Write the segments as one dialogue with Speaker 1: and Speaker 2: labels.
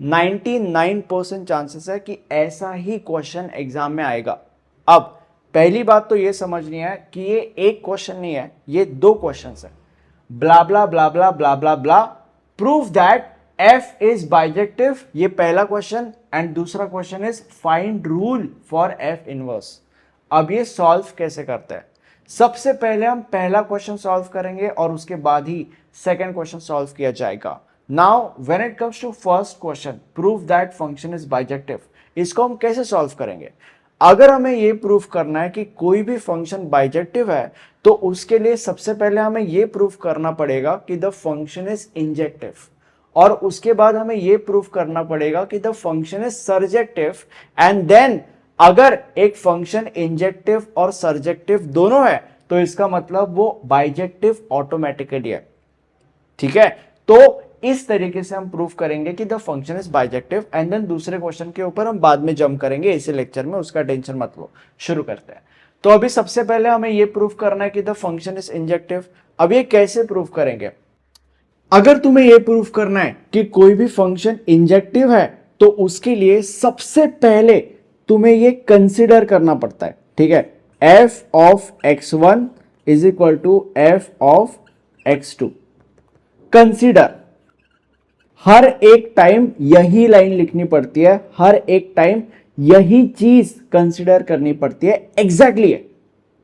Speaker 1: 99% chances है कि ऐसा ही क्वेश्चन एग्जाम में आएगा। अब पहली बात तो ये समझनी है कि ये एक क्वेश्चन नहीं है, ये दो क्वेश्चन है। Blah blah blah blah blah blah blah prove that F is bijective, ये पहला क्वेश्चन, एंड दूसरा question is find rule for F inverse. अब ये सॉल्व कैसे करते हैं? सबसे पहले हम पहला क्वेश्चन सॉल्व करेंगे और उसके बाद ही सेकंड क्वेश्चन सॉल्व किया जाएगा। Now when it comes to first question, prove that function is bijective, इसको हम कैसे सॉल्व करेंगे? अगर हमें ये प्रूफ करना है कि कोई भी फंक्शन बाइजेक्टिव है, तो उसके लिए सबसे पहले हमें ये प्रूफ करना पड़ेगा कि द फंक्शन इज इंजेक्टिव, और उसके बाद हमें ये प्रूफ करना पड़ेगा कि the function is surjective, and then अगर एक फंक्शन इंजेक्टिव और सर्जेक्टिव दोनों है तो इसका मतलब वो बाइजेक्टिव ऑटोमेटिकली है। ठीक है, तो इस तरीके से हम प्रूफ करेंगे कि the function is bijective, and then दूसरे क्वेश्चन के ऊपर हम बाद में जंप करेंगे इसी लेक्चर में, उसका टेंशन मत लो। शुरू करते हैं। तो अभी सबसे पहले हमें यह प्रूफ करना है कि द फंक्शन इज इंजेक्टिव। अब ये कैसे प्रूफ करेंगे? अगर तुम्हें यह प्रूफ करना है कि कोई भी फंक्शन इंजेक्टिव है, तो उसके लिए सबसे पहले तुम्हें ये कंसिडर करना पड़ता है। ठीक है, F of x1 is equal to F of x2। Consider, हर एक टाइम यही लाइन लिखनी पड़ती है, हर एक टाइम यही चीज कंसिडर करनी पड़ती है, एग्जैक्टली है।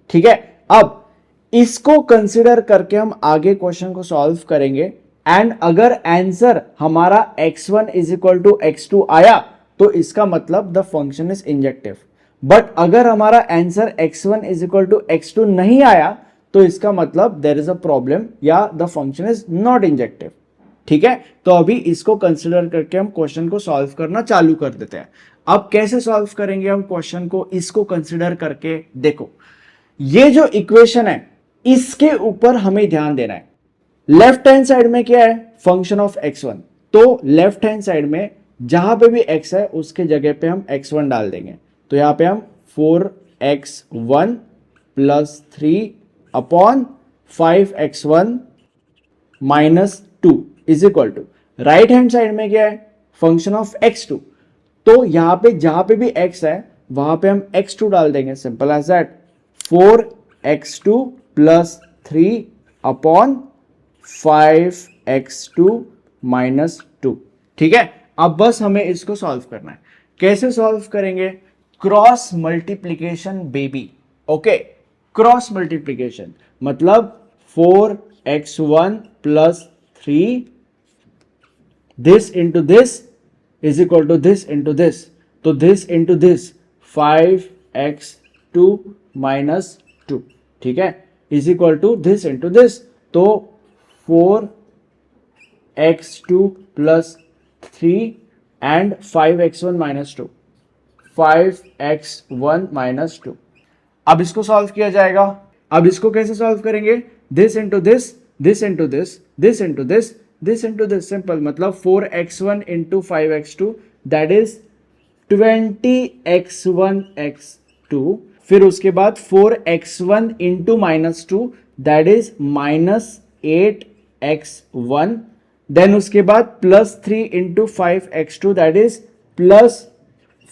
Speaker 1: ठीक है, अब इसको कंसिडर करके हम आगे क्वेश्चन को सॉल्व करेंगे, एंड अगर आंसर हमारा x1 is equal to x2 आया तो इसका मतलब the function is injective. But अगर हमारा answer x1 is equal to x2 नहीं आया तो इसका मतलब देयर इज अ प्रॉब्लम, या the function is not injective. ठीक है, तो अभी इसको कंसिडर करके हम क्वेश्चन को सॉल्व करना चालू कर देते हैं। अब कैसे सॉल्व करेंगे हम क्वेश्चन को, इसको कंसिडर करके देखो। ये जो इक्वेशन है इसके ऊपर हमें ध्यान देना है। लेफ्ट हैंड साइड में क्या है? Function of x1। तो लेफ्ट हैंड साइड में जहां पे भी x है उसके जगह पे हम x1 डाल देंगे। तो यहां पे हम 4x1 plus 3 upon 5x1 minus 2 is equal to, right hand side में क्या है? Function of x2। तो यहां पे जहां पे भी x है वहां पे हम x2 डाल देंगे, simple as that. 4x2 plus 3 upon 5x2 minus 2। ठीक है, अब बस हमें इसको सॉल्व करना है। कैसे सॉल्व करेंगे? Cross multiplication baby. Okay, cross multiplication मतलब 4x1 plus 3 this into this is equal to this into this, तो this into this 5x2 minus 2, ठीक है, is equal to this into this, तो 4x2 plus 3 and 5x1 minus 2, 5x1 minus 2। अब इसको solve किया जाएगा। अब इसको कैसे सॉल्व करेंगे? this into this, this into this, this into this, this into this, simple, मतलब 4x1 into 5x2 that is 20x1 x2, फिर उसके बाद 4x1 into minus 2 that is minus 8x1, then उसके बाद plus 3 into 5x2 that is plus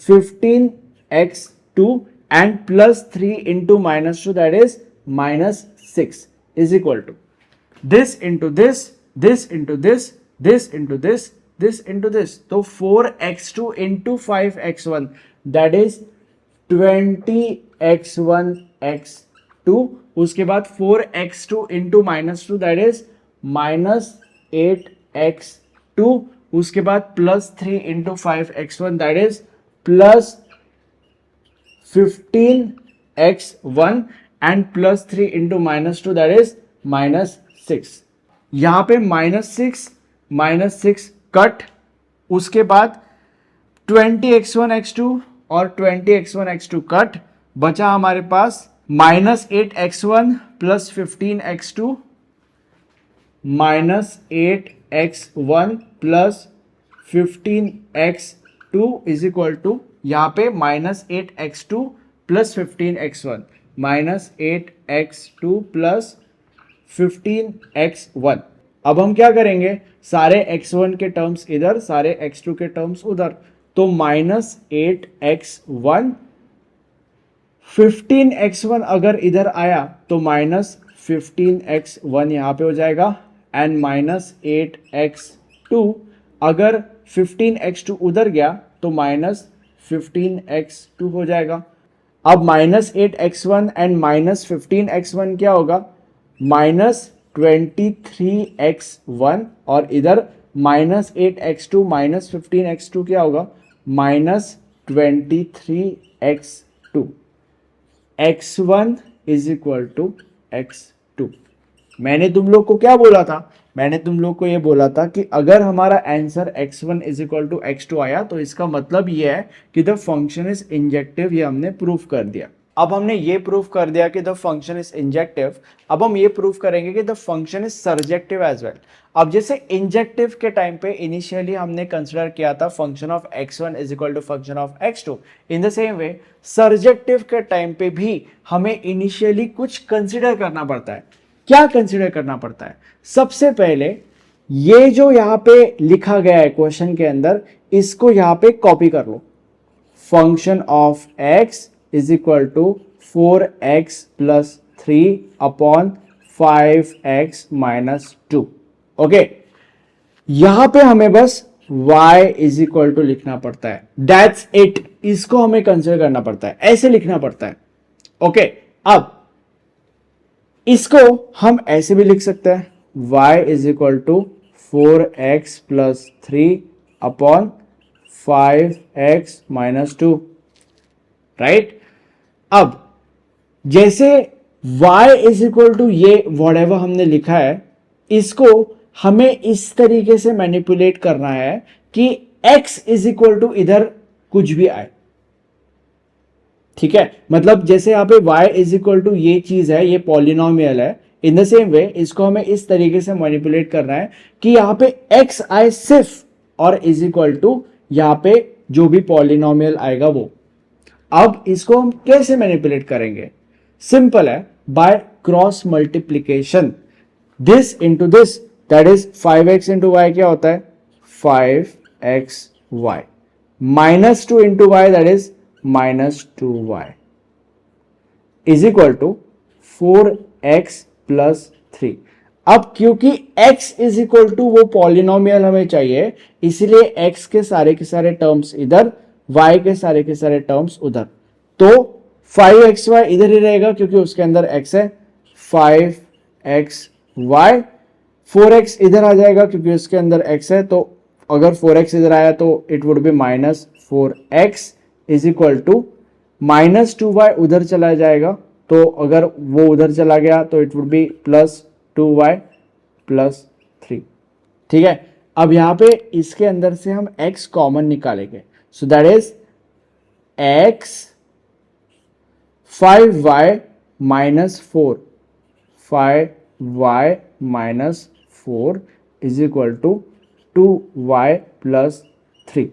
Speaker 1: 15x2 and plus 3 into minus 2 that is minus 6 is equal to this into this, this into this, this into this, this into this, तो 4x2 into 5x1 that is 20x1 x2, उसके बाद 4x2 into minus 2 that is minus 8x2, उसके बाद plus 3 into 5x1 that is plus 15x1 and plus 3 into minus 2 that is minus 6। यहां पे minus six cut, उसके बाद 20x1 x2 और 20x1 x2 cut, बचा हमारे पास minus 8x1 plus 15x2 minus 8x1 plus 15x2 is equal to, यहां पे minus 8x2 plus 15x1 minus 8x2 plus 15x1। अब हम क्या करेंगे, सारे x1 के टर्म्स इधर, सारे x2 के टर्म्स उधर, तो -8x1, 15x1 अगर इधर आया तो -15x1 यहां पे हो जाएगा, एंड -8x2 अगर 15x2 उधर गया तो -15x2 हो जाएगा। अब -8x1 एंड -15x1 क्या होगा, -23x1, और इधर -8x2 -15x2 क्या होगा, -23x2। x1 is equal to x2। मैंने तुम लोग को क्या बोला था, मैंने तुम लोग को ये बोला था कि अगर हमारा answer x1 is equal to x2 आया तो इसका मतलब ये है कि द फंक्शन इज इंजेक्टिव। ये हमने प्रूफ कर दिया। अब हमने ये प्रूफ कर दिया कि द फंक्शन इज इंजेक्टिव। अब हम ये प्रूफ करेंगे कि the function is surjective as well. अब जैसे इंजेक्टिव के टाइम पे इनिशियली हमने कंसिडर किया था function of x1 is equal to function of x2, in the same way surjective के टाइम पे भी हमें इनिशियली कुछ कंसिडर करना पड़ता है। क्या कंसिडर करना पड़ता है, सबसे पहले ये जो यहां पे लिखा गया है क्वेश्चन के अंदर, इसको यहां पे कॉपी कर लो। Function of x is equal to 4x plus 3 upon 5x minus 2। Okay, यहां पे हमें बस y इज इक्वल टू लिखना पड़ता है, दैट्स इट। इसको हमें कंसिडर करना पड़ता है, ऐसे लिखना पड़ता है। ओके, अब इसको हम ऐसे भी लिख सकते हैं, y is equal to 4x plus 3 upon 5x minus 2, right. अब जैसे y इज इक्वल टू ये व्हाटएवर हमने लिखा है, इसको हमें इस तरीके से मैनिपुलेट करना है कि x इज इक्वल टू इधर कुछ भी आए, ठीक है। मतलब जैसे यहां पे y इज इक्वल टू ये चीज है, ये पॉलिनोमियल है, इन द सेम वे इसको हमें इस तरीके से मैनिपुलेट करना है कि यहां पे x आए सिर्फ, और इज इक्वल टू यहां पे जो भी पॉलिनोमियल आएगा वो। अब इसको हम कैसे मैनिपुलेट करेंगे, सिंपल है, by cross multiplication. This into this, that is 5x into y क्या होता है, 5xy, minus 2 into y that is -2y, is equal to 4x plus 3। अब क्योंकि x इज इक्वल टू वो पॉलिनोमियल हमें चाहिए, इसलिए x के सारे टर्म्स इधर, y के सारे टर्म्स उधर, तो 5xy इधर ही रहेगा क्योंकि उसके अंदर x है, 5xy, 4x इधर आ जाएगा क्योंकि उसके अंदर x है, तो अगर 4x इधर आया तो it would be -4x is equal to -2y उधर चला जाएगा, तो अगर वो उधर चला गया तो it would B +2y plus 3, ठीक है। अब यहां पे इसके अंदर से हम x कॉमन निकालेंगे, so that is x 5y minus 4, 5y minus 4 is equal to 2y plus 3।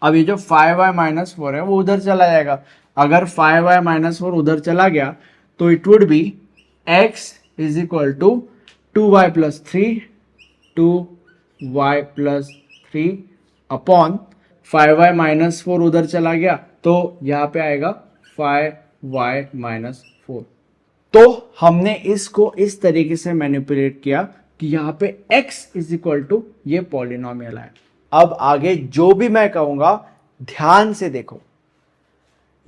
Speaker 1: अब ये जो 5y माइनस 4 है वो उधर चला जाएगा। अगर 5y माइनस 4 उधर चला गया तो it would be x is equal to 2y plus 3, 2y plus 3 upon 5y minus 4 उधर चला गया तो यहां पे आएगा 5y माइनस 4। तो हमने इसको इस तरीके से मैनिपुलेट किया कि यहां पे x इज इक्वल टू ये पॉलिनोमियल है। अब आगे जो भी मैं कहूंगा ध्यान से देखो,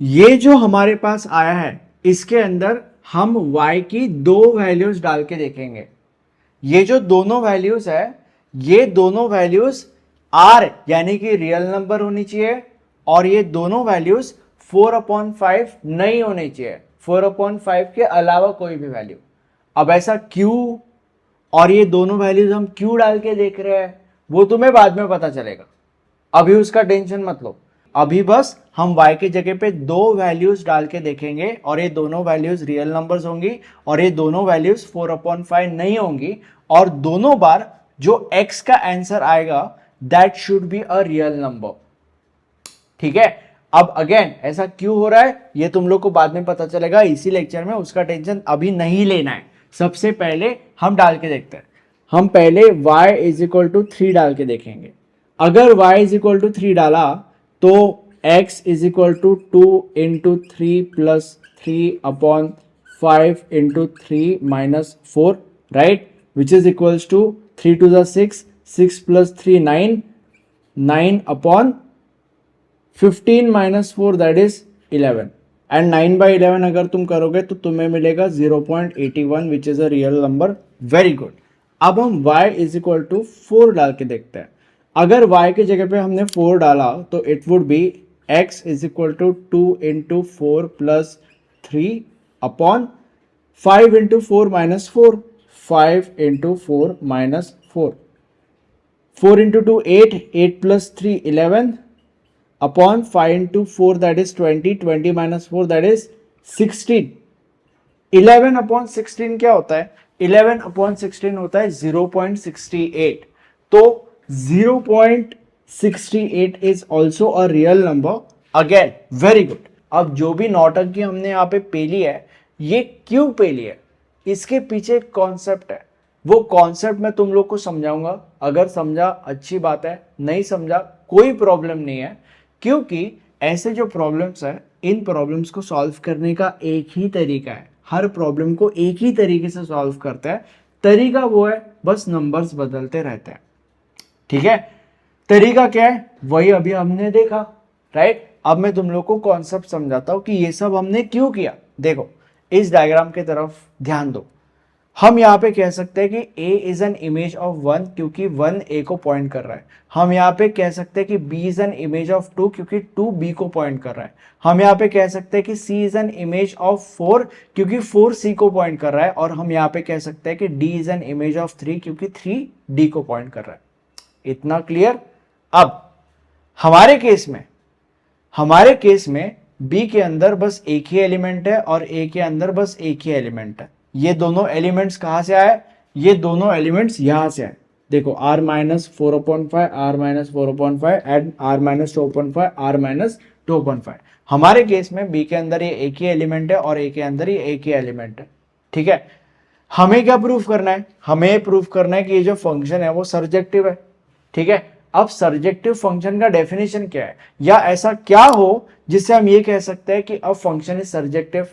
Speaker 1: ये जो हमारे पास आया है इसके अंदर हम y की दो वैल्यूज डाल के देखेंगे। ये जो दोनों वैल्यूज है, ये दोनों वैल्यूज r यानी कि रियल नंबर होनी चाहिए, और ये दोनों वैल्यूज 4/5 नहीं होनी चाहिए, 4/5 के अलावा कोई भी वैल्यू। अब ऐसा क्यों, और ये दोनों वैल्यूज हम क्यों डाल के देख रहे हैं वो तुम्हें बाद में पता चलेगा, अभी उसका टेंशन मत लो। अभी बस हम y की जगह पे दो वैल्यूज डाल के देखेंगे और ये दोनों वैल्यूज रियल नंबर्स होंगी और ये दोनों वैल्यूज 4/5 नहीं होंगी, और दोनों बार जो x का आंसर आएगा that should be a real number, ठीक है। अब अगेन ऐसा क्यों हो रहा है ये तुम लोग को बाद में पता चलेगा इसी लेक्चर में, उसका टेंशन अभी नहीं लेना है। सबसे पहले हम डाल के देखते हैं। हम पहले y इज इक्वल टू 3 डाल के देखेंगे। अगर y इज इक्वल टू 3 डाला तो x is equal to 2 into 3 plus 3 upon 5 into 3 minus 4, right, which is equals to 3 two the 6, 6 plus 3 9, 9 upon 15 minus 4 that is 11, and 9 by 11 अगर तुम करोगे तो तुम्हें मिलेगा 0.81 which is a real number. Very good. अब हम y इज इक्वल टू 4 डाल के देखते हैं। अगर y की जगह पे हमने 4 डाला तो it would be x is equal to 2 into 4 plus 3 upon 5 into 4 minus 4, 5 into 4 minus 4, 4 into 2 8, 8 plus 3 11 upon 5 into 4 that is 20, 20 minus 4 that is 16। 11 upon 16 क्या होता है? 11 अपॉन 16 होता है 0.68। तो 0.68 is also a real number. Again very good. अब जो भी नौटंकी हमने यहाँ पे पेली है, ये क्यों पेली है, इसके पीछे एक कॉन्सेप्ट है। वो कॉन्सेप्ट मैं तुम लोग को समझाऊंगा। अगर समझा अच्छी बात है, नहीं समझा कोई प्रॉब्लम नहीं है, क्योंकि ऐसे जो प्रॉब्लम्स है, इन प्रॉब्लम्स को सॉल्व करने का एक ही तरीका है। हर प्रॉब्लम को एक ही तरीके से सॉल्व करते हैं। तरीका वो है, बस नंबर्स बदलते रहते हैं। ठीक है, तरीका क्या है वही अभी हमने देखा, राइट। अब मैं तुम लोग को कॉन्सेप्ट समझाता हूं कि ये सब हमने क्यों किया। देखो इस डायग्राम की तरफ ध्यान दो। हम यहाँ पे कह सकते हैं कि a is an image of 1 क्योंकि 1 a को पॉइंट कर रहा है। हम यहाँ पे कह सकते हैं कि b is an image of 2 क्योंकि 2 b को पॉइंट कर रहा है। हम यहाँ पे कह सकते हैं कि c is an image of 4 क्योंकि 4 c को पॉइंट कर रहा है। और हम यहाँ पे कह सकते हैं कि d is an image of 3 क्योंकि 3 d को पॉइंट कर रहा है। इतना क्लियर। अब हमारे केस में b के अंदर बस एक ही एलिमेंट है और a के अंदर बस एक ही एलिमेंट है। ये दोनों एलिमेंट्स कहां से आए? ये दोनों एलिमेंट्स यहां से आए। देखो r minus 4/5, r minus 4/5 and r minus 2/5, r minus 2/5। हमारे केस में b के अंदर ये एक ही एलिमेंट है और a के अंदर ये एक ही एलिमेंट है। ठीक है, हमें क्या प्रूफ करना है? हमें प्रूफ करना है कि ये जो फंक्शन है वो सर्जेक्टिव है। ठीक है, अब सर्जेक्टिव फंक्शन का डेफिनेशन क्या है, या ऐसा क्या हो जिससे हम ये कह सकते हैं कि अब फंक्शन इज सर्जेक्टिव।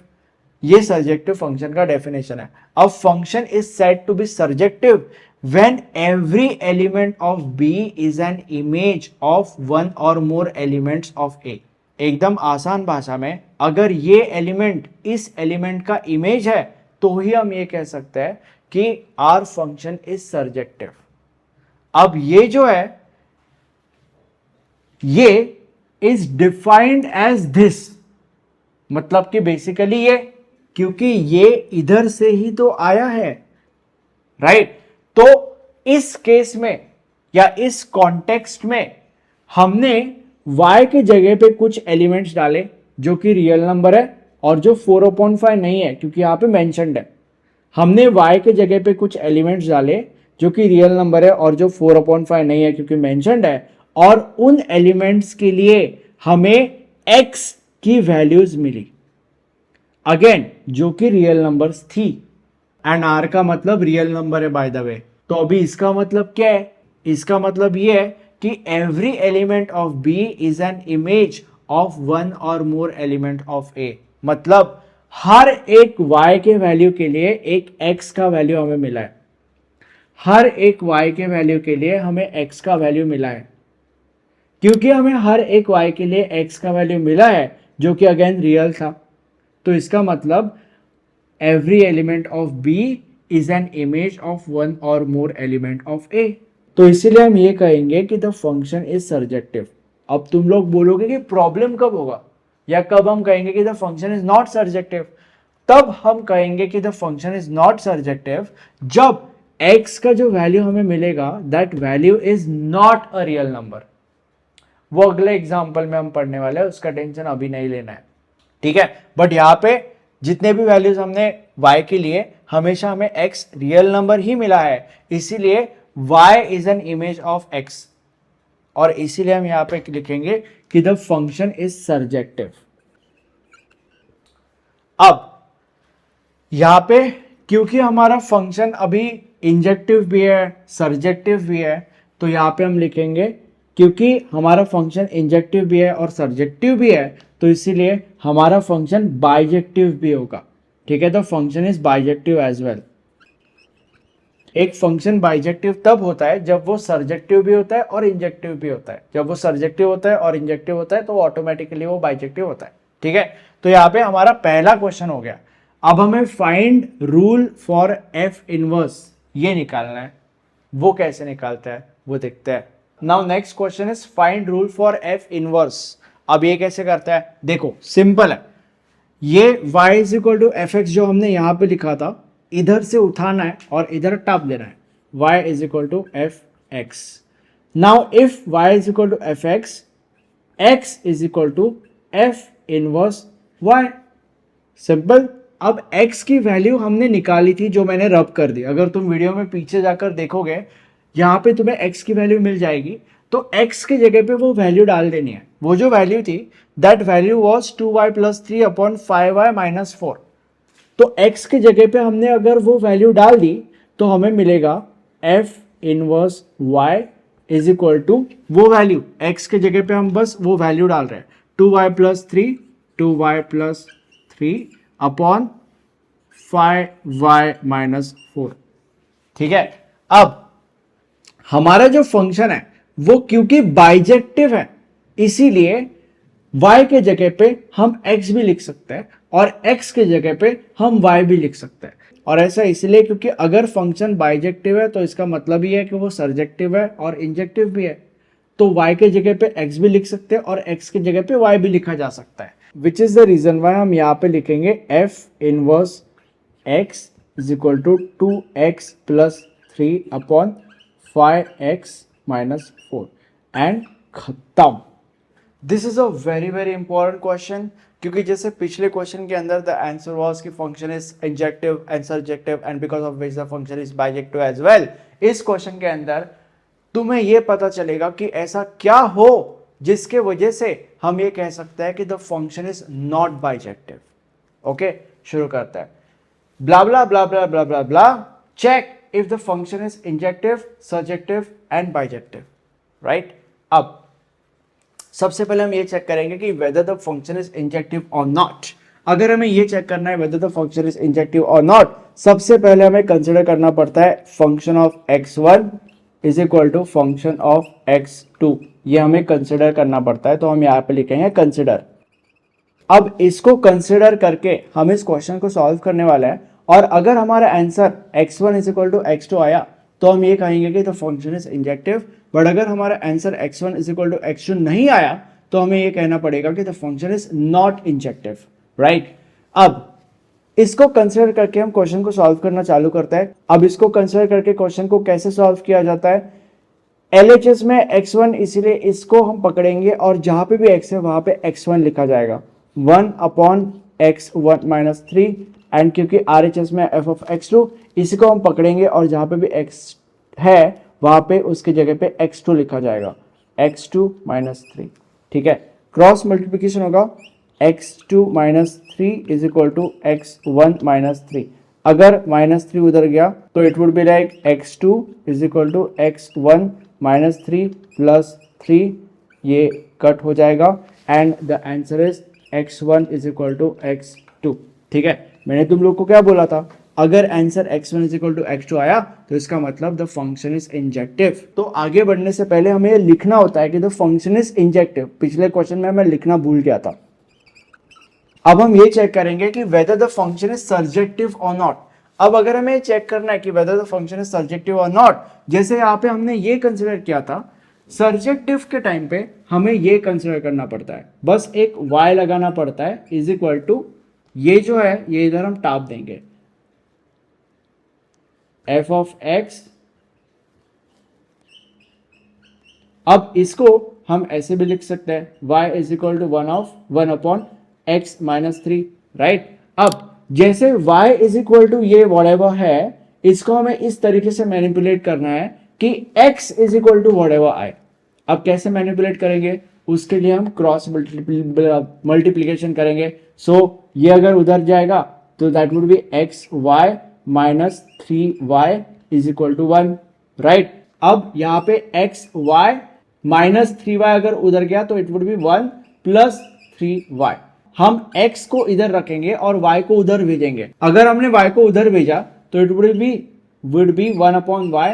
Speaker 1: ये सर्जेक्टिव फंक्शन का डेफिनेशन है। अब function is said to be surjective when every element of b is an image of one or more elements of ए। एकदम आसान भाषा में, अगर ये एलिमेंट इस एलिमेंट का इमेज है तो ही हम ये कह सकते हैं कि आर फंक्शन इज सर्जेक्टिव। अब ये जो है ये इज डिफाइंड एज दिस, मतलब कि बेसिकली ये, क्योंकि ये इधर से ही तो आया है, राइट। तो इस केस में या इस कॉन्टेक्स्ट में हमने y के जगह पे कुछ एलिमेंट्स डाले जो कि रियल नंबर है और जो 4/5 नहीं है क्योंकि यहां पे मेंशन्ड है। हमने y के जगह पे कुछ एलिमेंट्स डाले जो कि रियल नंबर है और जो 4/5 नहीं है क्योंकि मेंशन्ड है, और उन एलिमेंट्स के लिए हमें x की वैल्यूज मिली, अगेन जो कि रियल नंबर्स थी। एंड r का मतलब रियल नंबर है बाय द वे। तो अभी इसका मतलब क्या है? इसका मतलब ये है कि every element of b is an image of one or more element of a। मतलब हर एक y के वैल्यू के लिए एक x का वैल्यू हमें मिला है। हर एक y के वैल्यू के लिए हमें x का वैल्यू मिला है। क्योंकि हमें हर एक y के लिए x का वैल्यू मिला है जो कि अगेन रियल था, तो इसका मतलब every element of b is an image of one or more element of a। तो इसीलिए हम ये कहेंगे कि द फंक्शन इज सर्जेक्टिव। अब तुम लोग बोलोगे कि प्रॉब्लम कब होगा या कब हम कहेंगे कि the function is not surjective? तब हम कहेंगे कि the function is not surjective जब x का जो वैल्यू हमें मिलेगा that value is not a real number. वो अगले एग्जाम्पल में हम पढ़ने वाले हैं, उसका टेंशन अभी नहीं लेना है। ठीक है, बट यहां पे जितने भी वैल्यूज हमने y के लिए, हमेशा हमें x रियल नंबर ही मिला है, इसीलिए y is an image of x। और इसीलिए हम यहां पे लिखेंगे कि द फंक्शन इज सर्जेक्टिव। अब यहां पे क्योंकि हमारा फंक्शन अभी इंजेक्टिव भी है सर्जेक्टिव भी है, तो यहाँ पे हम लिखेंगे क्योंकि हमारा फंक्शन इंजेक्टिव भी है और सर्जेक्टिव भी है तो इसीलिए हमारा फंक्शन बाइजेक्टिव भी होगा। ठीक है, तो function is bijective as well. एक फंक्शन बाइजेक्टिव तब होता है जब वो सर्जेक्टिव भी होता है और इंजेक्टिव भी होता है। जब वो सर्जेक्टिव होता है और इंजेक्टिव होता है तो ऑटोमेटिकली वो बाइजेक्टिव होता है। ठीक है, तो यहाँ पे हमारा पहला क्वेश्चन हो गया। अब हमें find rule for F inverse ये निकालना है। वो कैसे निकालता है वो देखते हैं। Now next question is find rule for F inverse. अब ये कैसे करता है, देखो सिंपल है। ये y is equal to f x जो हमने यहां पे लिखा था इधर से उठाना है और इधर टाप देना है। y is equal to f x. Now if y is equal to f x, x is equal to f inverse y। Simple. अब x की वैल्यू हमने निकाली थी जो मैंने रब कर दी। अगर तुम वीडियो में पीछे जाकर देखोगे यहां पे तुम्हें x की वैल्यू मिल जाएगी, तो x की जगह पे वो वैल्यू डाल देनी है। वो जो वैल्यू थी that value was 2y plus 3 upon 5y minus 4। तो x की जगह पे हमने अगर वो वैल्यू डाल दी तो हमें मिलेगा f inverse y is equal to वो वैल्यू। x की जगह पे हम बस वो वैल्यू डाल रहे हैं 2y plus 3 upon 5y minus 4। ठीक है, अब हमारा जो फंक्शन है वो क्योंकि बाइजेक्टिव है इसीलिए y के जगह पे हम x भी लिख सकते हैं और x के जगह पे हम y भी लिख सकते हैं। और ऐसा इसलिए क्योंकि अगर फंक्शन बाइजेक्टिव है तो इसका मतलब ही है कि वो सर्जेक्टिव है और इंजेक्टिव भी है। तो y के जगह पे x भी लिख सकते हैं और x के जगह पे y भी लिखा जा सकता है। Which is the reason why हम यहाँ पे लिखेंगे f inverse x is equal to 2x plus 3 upon 5x minus 4 and खत्म। This is a very very important question क्योंकि जैसे पिछले क्वेश्चन के अंदर द आंसर वाज कि function is injective and surjective and because of which the function is bijective as well. इस क्वेश्चन के अंदर तुम्हें यह पता चलेगा कि ऐसा क्या हो जिसके वजह से हम ये कह सकते हैं कि the function is not bijective. Okay, शुरू करता है। Blah blah blah blah blah blah blah check if the function is injective, surjective and bijective, right? अब सबसे पहले हम ये चेक करेंगे कि whether the function is injective or not। अगर हमें ये चेक करना है whether the function is injective or not, सबसे पहले हमें कंसिडर करना पड़ता है function of x1 is equal to function of x2। ये हमें कंसिडर करना पड़ता है, तो हम यहाँ पे लिखेंगे कंसिडर। अब इसको कंसिडर करके हम इस क्वेश्चन को सॉल्व करने वाला है और अगर हमारा answer x1 is equal to x2 आया तो हम ये कहेंगे कि the function is injective. But अगर हमारा answer x1 is equal to x2 नहीं आया तो हमें ये कहना पड़ेगा कि the function is not injective, right? अब इसको कंसिडर करके हम क्वेश्चन को सॉल्व करना चालू करते हैं। अब इसको कंसिडर करके क्वेश्चन को कैसे सॉल्व किया जाता है, LHS में x1 इसीलिए इसको हम पकड़ेंगे और जहां पे भी x है वहां पे x1 लिखा जाएगा 1 अपॉन x1 माइनस 3 एंड क्योंकि RHS में f ऑफ x2 इसी को हम पकड़ेंगे और जहां पे भी x है वहां पे उसकी जगह पे x2 लिखा जाएगा x2 माइनस 3। ठीक है, क्रॉस मल्टीप्लीकेशन होगा x2 minus 3 is equal to x1 minus 3। अगर माइनस 3 उधर गया तो it would be like x2 is equal to x1 minus 3 plus 3, ये कट हो जाएगा and the answer is x1 is equal to x2। ठीक है, मैंने तुम लोग को क्या बोला था, अगर answer x1 is equal to x2 आया तो इसका मतलब द फंक्शन इज इंजेक्टिव। तो आगे बढ़ने से पहले हमें ये लिखना होता है कि द फंक्शन इज इंजेक्टिव। पिछले क्वेश्चन में मैं लिखना भूल गया था। अब हम ये चेक करेंगे कि whether the function is surjective और नॉट। अब अगर हमें चेक करना है कि whether the function is surjective और नॉट, जैसे यहाँ पे हमने ये कंसिडर किया था, सर्जेक्टिव के टाइम पे हमें ये कंसिडर करना पड़ता है, बस एक y लगाना पड़ता है इज इक्वल टू ये जो है ये इधर हम टाप देंगे f ऑफ x। अब इसको हम ऐसे भी लिख सकते हैं y is equal to 1 upon x minus 3, right? अब जैसे y इज इक्वल टू ये व्हाटएवर है, इसको हमें इस तरीके से मैनिपुलेट करना है कि x is equal to whatever आए। अब कैसे मैनिपुलेट करेंगे, उसके लिए हम क्रॉस मल्टीप्लीकेशन करेंगे। सो ये अगर उधर जाएगा तो that would be x y minus 3y is equal to 1, right. अब यहाँ पे एक्स वाई माइनस 3y अगर उधर गया तो it would B 1 plus 3y। हम x को इधर रखेंगे और y को उधर भेजेंगे। अगर हमने y को उधर भेजा तो it would B 1 upon y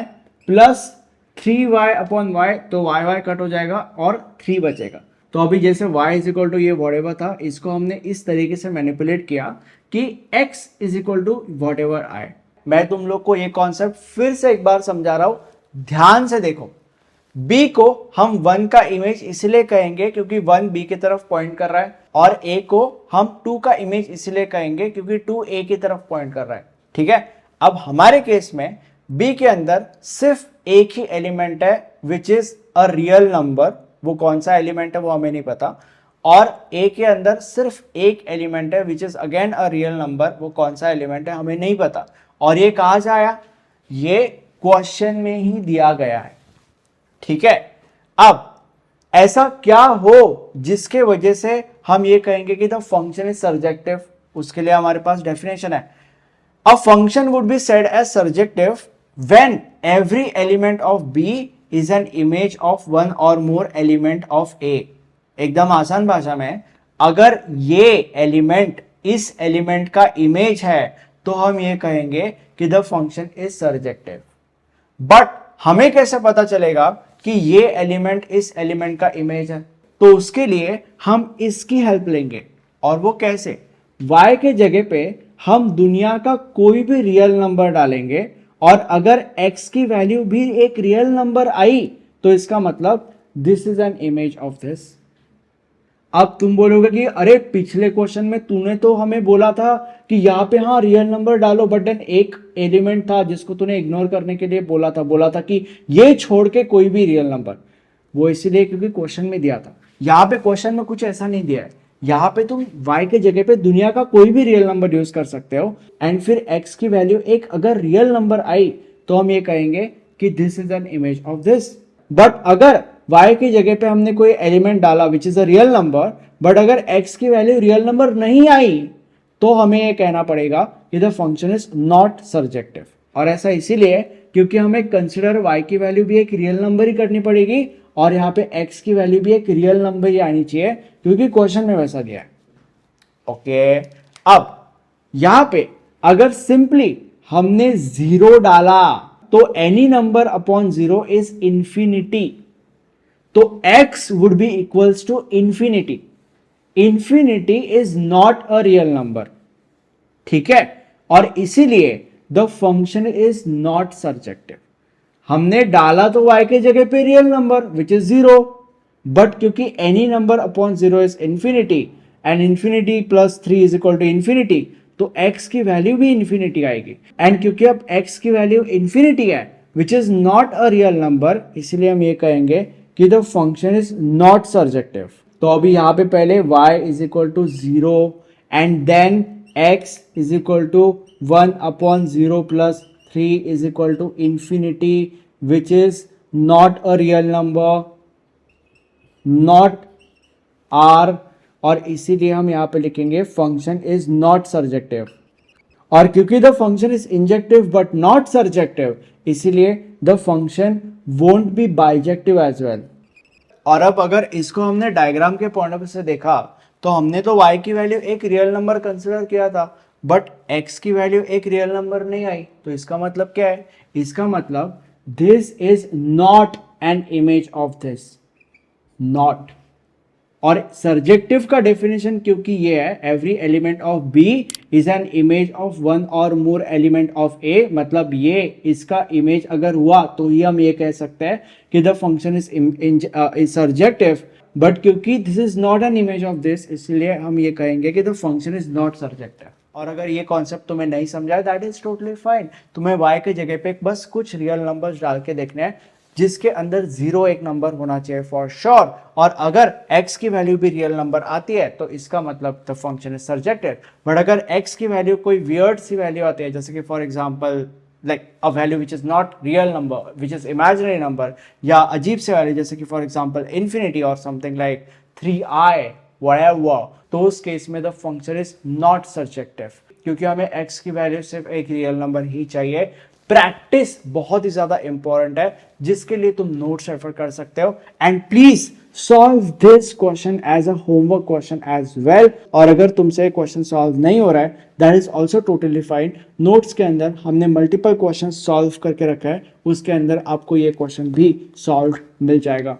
Speaker 1: plus 3y upon y, तो y कट हो जाएगा और 3 बचेगा। तो अभी जैसे y इज इक्वल टू ये वॉटेवर था, इसको हमने इस तरीके से मैनिपुलेट किया कि x is equal to whatever आए। मैं तुम लोग को ये कॉन्सेप्ट फिर से एक बार समझा रहा हूं, ध्यान से देखो। b को हम 1 का इमेज इसलिए कहेंगे क्योंकि 1 b की तरफ पॉइंट कर रहा है, और a को हम 2 का इमेज इसलिए कहेंगे क्योंकि 2 a की तरफ पॉइंट कर रहा है, ठीक है। अब हमारे केस में b के अंदर सिर्फ एक ही एलिमेंट है which is a real number, वो कौन सा एलिमेंट है वो हमें नहीं पता, और a के अंदर सिर्फ एक एलिमेंट है which is again a real number, वो कौन सा एलिमेंट है हमें नहीं पता। और ये कहां से आया? ये क्वेश्चन में ही दिया गया है, ठीक है। अब ऐसा क्या हो जिसके वजह से हम ये कहेंगे कि द फंक्शन इज सर्जेक्टिव? उसके लिए हमारे पास डेफिनेशन है। A function would be said as surjective when every element of b is an image of one or more element of ए। एकदम आसान भाषा में, अगर ये एलिमेंट इस एलिमेंट का इमेज है तो हम ये कहेंगे कि the function is surjective. But हमें कैसे पता चलेगा कि ये एलिमेंट इस एलिमेंट का इमेज है? तो उसके लिए हम इसकी हेल्प लेंगे। और वो कैसे? y के जगह पे हम दुनिया का कोई भी रियल नंबर डालेंगे, और अगर x की वैल्यू भी एक रियल नंबर आई तो इसका मतलब this is an image of this. अब तुम बोलोगे कि अरे पिछले क्वेश्चन में तूने तो हमें बोला था कि यहाँ पे हाँ रियल नंबर डालो, बट देन एक एलिमेंट था जिसको तूने इग्नोर करने के लिए बोला था कि ये छोड़ के कोई भी रियल नंबर। वो इसीलिए क्योंकि क्वेश्चन में दिया था। यहाँ पे क्वेश्चन में कुछ ऐसा नहीं दिया है, यहाँ पे तुम y के जगह पे दुनिया का कोई भी रियल नंबर यूज कर सकते हो, एंड फिर x की वैल्यू एक अगर रियल नंबर आई तो हम ये कहेंगे कि this is an image of this. But अगर y की जगह पे हमने कोई एलिमेंट डाला विच is a real number, but अगर x की वैल्यू रियल नंबर नहीं आई तो हमें ये कहना पड़ेगा कि the function is not surjective. और ऐसा इसीलिए क्योंकि हमें कंसिडर y की वैल्यू भी एक रियल नंबर ही करनी पड़ेगी, और यहाँ पे x की वैल्यू भी एक रियल नंबर ही आनी चाहिए क्योंकि क्वेश्चन में वैसा दिया है। ओके, अब यहां पे अगर सिंपली हमने 0 डाला तो any number upon 0 is infinity, तो x would be equals to infinity. Infinity is not a real number, ठीक है, और इसीलिए the function is not surjective. हमने डाला तो y के जगह पे real number which is 0, but क्योंकि any number upon 0 is infinity and infinity plus 3 is equal to infinity, तो x की वैल्यू भी इंफिनिटी आएगी। एंड क्योंकि अब x की वैल्यू इंफिनिटी है which is not a real number, इसलिए हम ये कहेंगे कि the function is not surjective. तो अभी यहां पे पहले y is equal to 0 and then x is equal to 1 upon 0 plus 3 is equal to infinity, which is not a real number, not r, और इसीलिए हम यहाँ पे लिखेंगे फंक्शन इज नॉट सर्जेक्टिव। और क्योंकि the function is injective but not surjective, इसीलिए the function won't be bijective as well. और अब अगर इसको हमने डायग्राम के पॉइंट ऑफ व्यू से देखा तो हमने तो y की वैल्यू एक रियल नंबर कंसिडर किया था, बट x की वैल्यू एक रियल नंबर नहीं आई। तो इसका मतलब क्या है? इसका मतलब this is not an image of this, not. और सर्जेक्टिव का डेफिनेशन क्योंकि ये है every element of B is an image of one or more element of A, मतलब ये इसका इमेज अगर हुआ तो ही हम ये कह सकते हैं कि the function is surjective. But क्योंकि this is not an image of this, इसलिए हम ये कहेंगे कि the function is not surjective. और अगर ये कॉन्सेप्ट तुम्हें नहीं समझा है दैट इज टोटली फाइन। तुम्हें y के जगह पे बस कुछ रियल नंबर्स डाल के देखने हैं जिसके अंदर 0 एक नंबर होना चाहिए फॉर श्योर, और अगर x की वैल्यू भी रियल नंबर आती है तो इसका मतलब the function is surjective. But अगर x की वैल्यू कोई वियर्ड सी वैल्यू आती है, जैसे कि for example like a value which is not real number which is imaginary number, या अजीब से वैल्यू जैसे कि फॉर एग्जांपल इंफिनिटी और समथिंग लाइक 3i whatever, तो उस केस में the function is not surjective क्योंकि हमें x की वैल्यू सिर्फ एक रियल नंबर ही चाहिए प्रैक्टिस बहुत ही ज्यादा इंपॉर्टेंट है, जिसके लिए तुम नोट्स रेफर कर सकते हो। And please solve this question as a homework question as well. और अगर तुमसे क्वेश्चन सॉल्व नहीं हो रहा है, that is also totally fine. Notes के अंदर हमने मल्टीपल क्वेश्चन सॉल्व करके रखा है, उसके अंदर आपको ये क्वेश्चन भी सॉल्व मिल जाएगा।